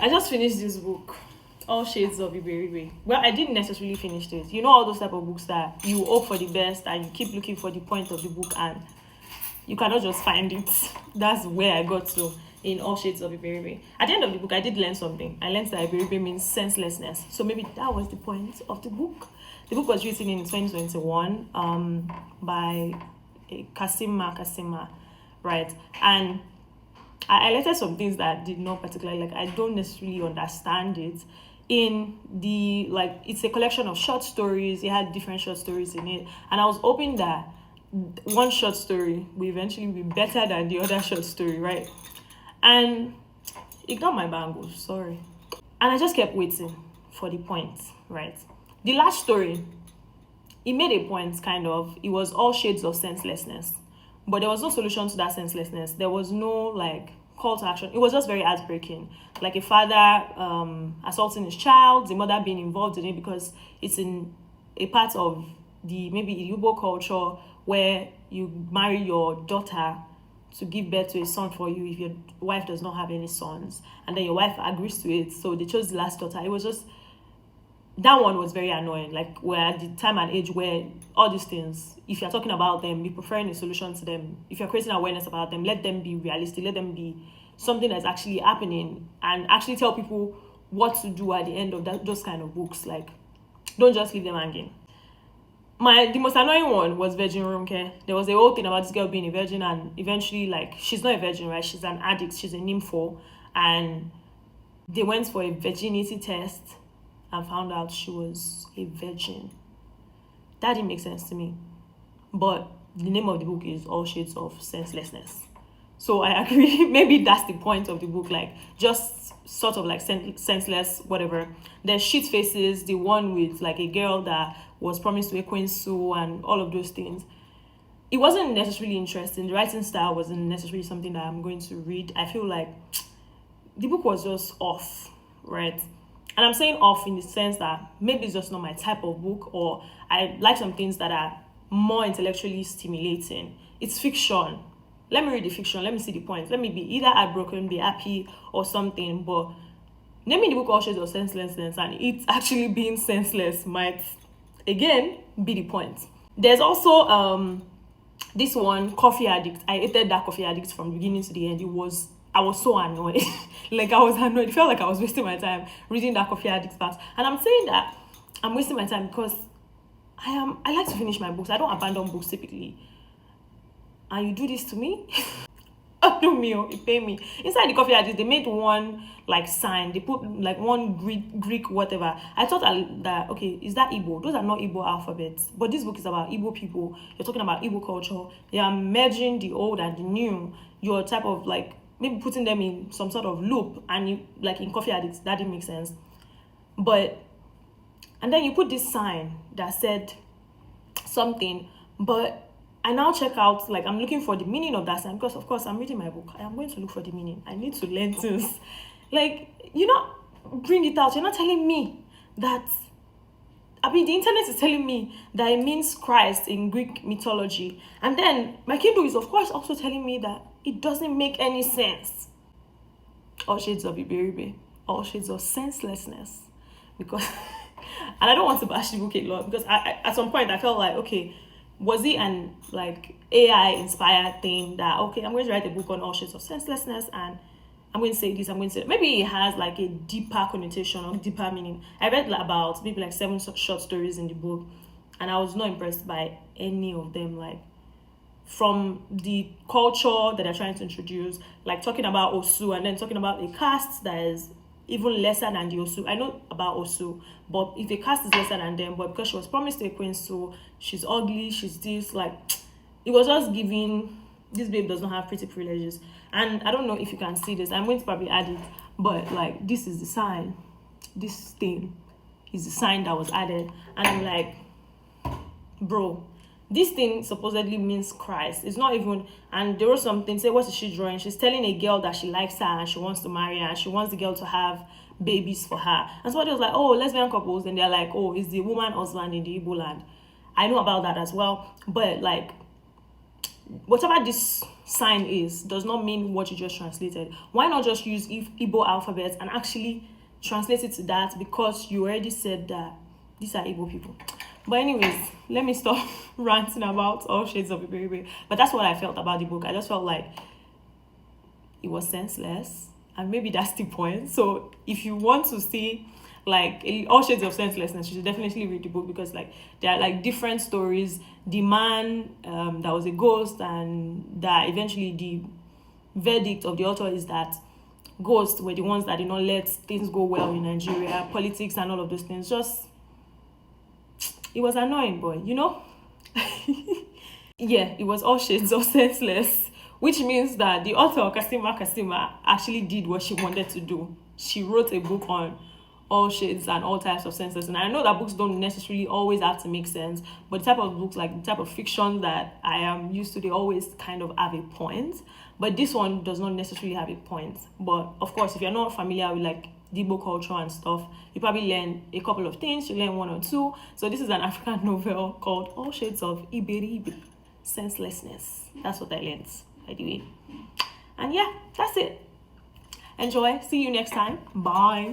I just finished this book, All Shades of Iberibe. Well, I didn't necessarily finish it. You know all those type of books that you hope for the best and you keep looking for the point of the book and you cannot just find it. That's where I got to in All Shades of Iberibe. At the end of the book, I did learn something. I learned that Iberibe means senselessness. So maybe that was the point of the book. The book was written in 2021 by Kasima, right? And I highlighted some things that I did not particularly like. I don't necessarily understand it. In the, like, it's a collection of short stories. It had different short stories in it. And I was hoping that one short story will eventually be better than the other short story, right? And ignore my bangles, sorry. And I just kept waiting for the point, right? The last story, it made a point, kind of. It was all shades of senselessness. But there was no solution to that senselessness. There was no, like, call to action. It was just very heartbreaking. Like a father assaulting his child, the mother being involved in it because it's in a part of the, maybe Igbo culture where you marry your daughter to give birth to a son for you if your wife does not have any sons. And then your wife agrees to it. So they chose the last daughter. It was just, that one was very annoying. Like, we're at the time and age where all these things, if you're talking about them, be preferring a solution to them. If you're creating awareness about them, let them be realistic. Let them be something that's actually happening and actually tell people what to do at the end of those kind of books. Like, don't just leave them hanging. The most annoying one was Virgin Ronke. There was a whole thing about this girl being a virgin and eventually, like, she's not a virgin, right? She's an addict. She's a nympho. And they went for a virginity test and found out she was a virgin. That didn't make sense to me. But the name of the book is All Shades of Senselessness. So I agree. Maybe that's the point of the book. Like, just sort of like senseless, whatever. There's Shit Faces, the one with like a girl that was promised to a Queen Sue and all of those things. It wasn't necessarily interesting. The writing style wasn't necessarily something that I'm going to read. I feel like the book was just off, right? And I'm saying off in the sense that maybe it's just not my type of book, or I like some things that are more intellectually stimulating. It's fiction. Let me read the fiction. Let me see the points. Let me be either heartbroken, be happy, or something. But naming the book All Shades of Senselessness and it actually being senseless might, again, be the point. There's also this one, Coffee Addict. I hated that Coffee Addict from the beginning to the end. I was so annoyed. Like, I was annoyed. It felt like I was wasting my time reading that Coffee Addict part. And I'm saying that I'm wasting my time because I like to finish my books. I don't abandon books typically. And you do this to me? Oh, no, me, it pay me. Inside the Coffee Addict, they made one, like, sign. They put, like, one Greek whatever. I thought that, okay, is that Igbo? Those are not Igbo alphabets. But this book is about Igbo people. You're talking about Igbo culture. They are merging the old and the new. Your type of, like, maybe putting them in some sort of loop. And, you, like, in Coffee Addicts, that didn't make sense. But, and then you put this sign that said something, but I now check out, like, I'm looking for the meaning of that sign because, of course, I'm reading my book. I am going to look for the meaning. I need to learn things. Like, you know, bring it out. You're not telling me that, I mean, the internet is telling me that it means Christ in Greek mythology. And then my Kindle is, of course, also telling me that it doesn't make any sense. All Shades of Iberibe. All Shades of Senselessness. Because, and I don't want to bash the book a lot because I at some point I felt like, okay, was it an, like, AI inspired thing that, okay, I'm going to write a book on All Shades of Senselessness and I'm going to say this, I'm going to say that. Maybe it has like a deeper connotation or deeper meaning. I read about maybe like 7 short stories in the book and I was not impressed by any of them. Like, from the culture that they're trying to introduce, like talking about Osu and then talking about a caste that is even lesser than the Osu. I know about Osu, but if a caste is lesser than them, but because she was promised to a Queen, so she's ugly, she's this, like, it was just giving, this babe does not have pretty privileges. And I don't know if you can see this, I'm going to probably add it, but like, this is the sign. This thing is the sign that was added. And I'm like, bro, this thing supposedly means Christ. It's not even, and there was something, say, what is she drawing? She's telling a girl that she likes her and she wants to marry her and she wants the girl to have babies for her. And somebody was like, oh, lesbian couples. And they're like, oh, is the woman husband in the Igbo land? I know about that as well. But like, whatever this sign is does not mean what you just translated. Why not just use Igbo alphabet and actually translate it to that, because you already said that these are Igbo people. But anyways, let me stop ranting about all shades of Iberibe. But that's what I felt about the book. I just felt like it was senseless, and maybe that's the point. So if you want to see like all shades of senselessness, you should definitely read the book, because like there are like different stories. The man that was a ghost, and that eventually the verdict of the author is that ghosts were the ones that did not let things go well in Nigeria, politics and all of those things. Just, it was annoying, boy, you know. Yeah, it was all shades of senseless, which means that the author Kasima actually did what she wanted to do. She wrote a book on all shades and all types of senses. And I know that books don't necessarily always have to make sense, but the type of books, like the type of fiction that I am used to, they always kind of have a point. But this one does not necessarily have a point. But of course, if you're not familiar with like Igbo culture and stuff, you probably learn a couple of things. You learn one or two. So this is an African novel called All Shades of Iberibe, Senselessness. That's what I learned, by the way. And yeah, that's it. Enjoy. See you next time. Bye.